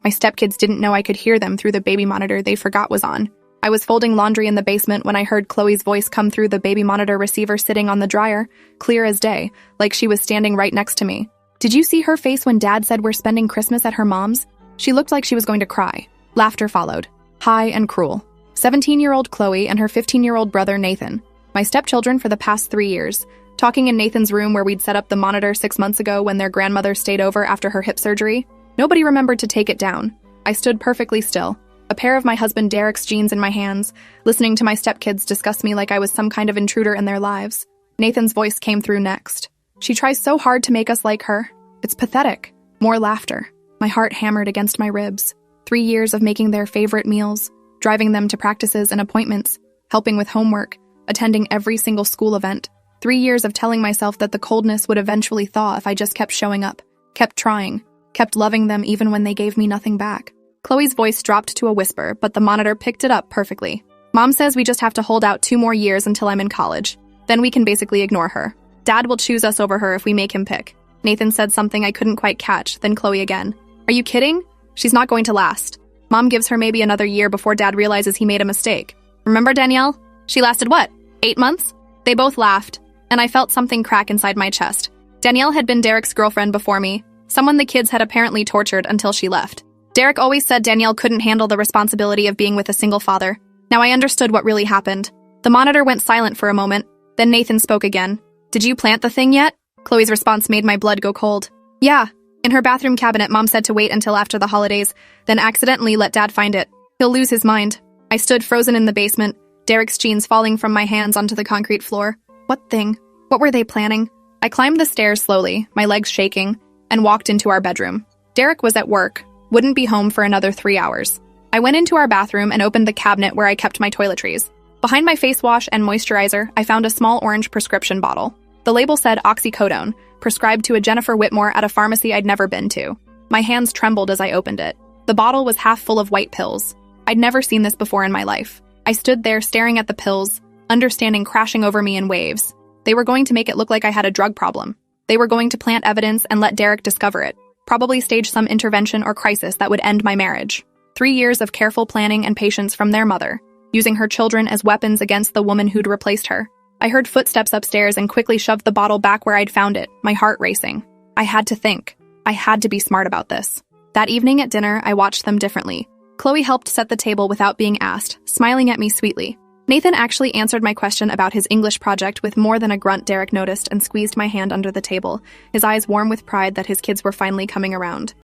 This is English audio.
My stepkids didn't know I could hear them through the baby monitor they forgot was on. I was folding laundry in the basement when I heard Chloe's voice come through the baby monitor receiver sitting on the dryer, clear as day, like she was standing right next to me. Did you see her face when Dad said we're spending Christmas at her mom's? She looked like she was going to cry. Laughter followed, high and cruel. 17-year-old Chloe and her 15-year-old brother Nathan, my stepchildren for the past 3 years, talking in Nathan's room where we'd set up the monitor 6 months ago when their grandmother stayed over after her hip surgery. Nobody remembered to take it down. I stood perfectly still, a pair of my husband Derek's jeans in my hands, listening to my stepkids discuss me like I was some kind of intruder in their lives. Nathan's voice came through next. She tries so hard to make us like her. It's pathetic. More laughter. My heart hammered against my ribs. 3 years of making their favorite meals, driving them to practices and appointments, helping with homework, attending every single school event. 3 years of telling myself that the coldness would eventually thaw if I just kept showing up, kept trying, kept loving them even when they gave me nothing back. Chloe's voice dropped to a whisper, but the monitor picked it up perfectly. Mom says we just have to hold out 2 more years until I'm in college. Then we can basically ignore her. Dad will choose us over her if we make him pick. Nathan said something I couldn't quite catch, then Chloe again. Are you kidding? She's not going to last. Mom gives her maybe another year before Dad realizes he made a mistake. Remember Danielle? She lasted what? 8 months? They both laughed, and I felt something crack inside my chest. Danielle had been Derek's girlfriend before me, someone the kids had apparently tortured until she left. Derek always said Danielle couldn't handle the responsibility of being with a single father. Now I understood what really happened. The monitor went silent for a moment, then Nathan spoke again. Did you plant the thing yet? Chloe's response made my blood go cold. Yeah. In her bathroom cabinet, Mom said to wait until after the holidays, then accidentally let Dad find it. He'll lose his mind. I stood frozen in the basement, Derek's jeans falling from my hands onto the concrete floor. What thing? What were they planning? I climbed the stairs slowly, my legs shaking, and walked into our bedroom. Derek was at work, wouldn't be home for another 3 hours. I went into our bathroom and opened the cabinet where I kept my toiletries. Behind my face wash and moisturizer, I found a small orange prescription bottle. The label said oxycodone, prescribed to a Jennifer Whitmore at a pharmacy I'd never been to. My hands trembled as I opened it. The bottle was half full of white pills. I'd never seen this before in my life. I stood there staring at the pills, understanding crashing over me in waves. They were going to make it look like I had a drug problem. They were going to plant evidence and let Derek discover it. Probably stage some intervention or crisis that would end my marriage. 3 years of careful planning and patience from their mother, using her children as weapons against the woman who'd replaced her. I heard footsteps upstairs and quickly shoved the bottle back where I'd found it, my heart racing. I had to think. I had to be smart about this. That evening at dinner, I watched them differently. Chloe helped set the table without being asked, smiling at me sweetly. Nathan actually answered my question about his English project with more than a grunt. Derek noticed and squeezed my hand under the table, his eyes warm with pride that his kids were finally coming around.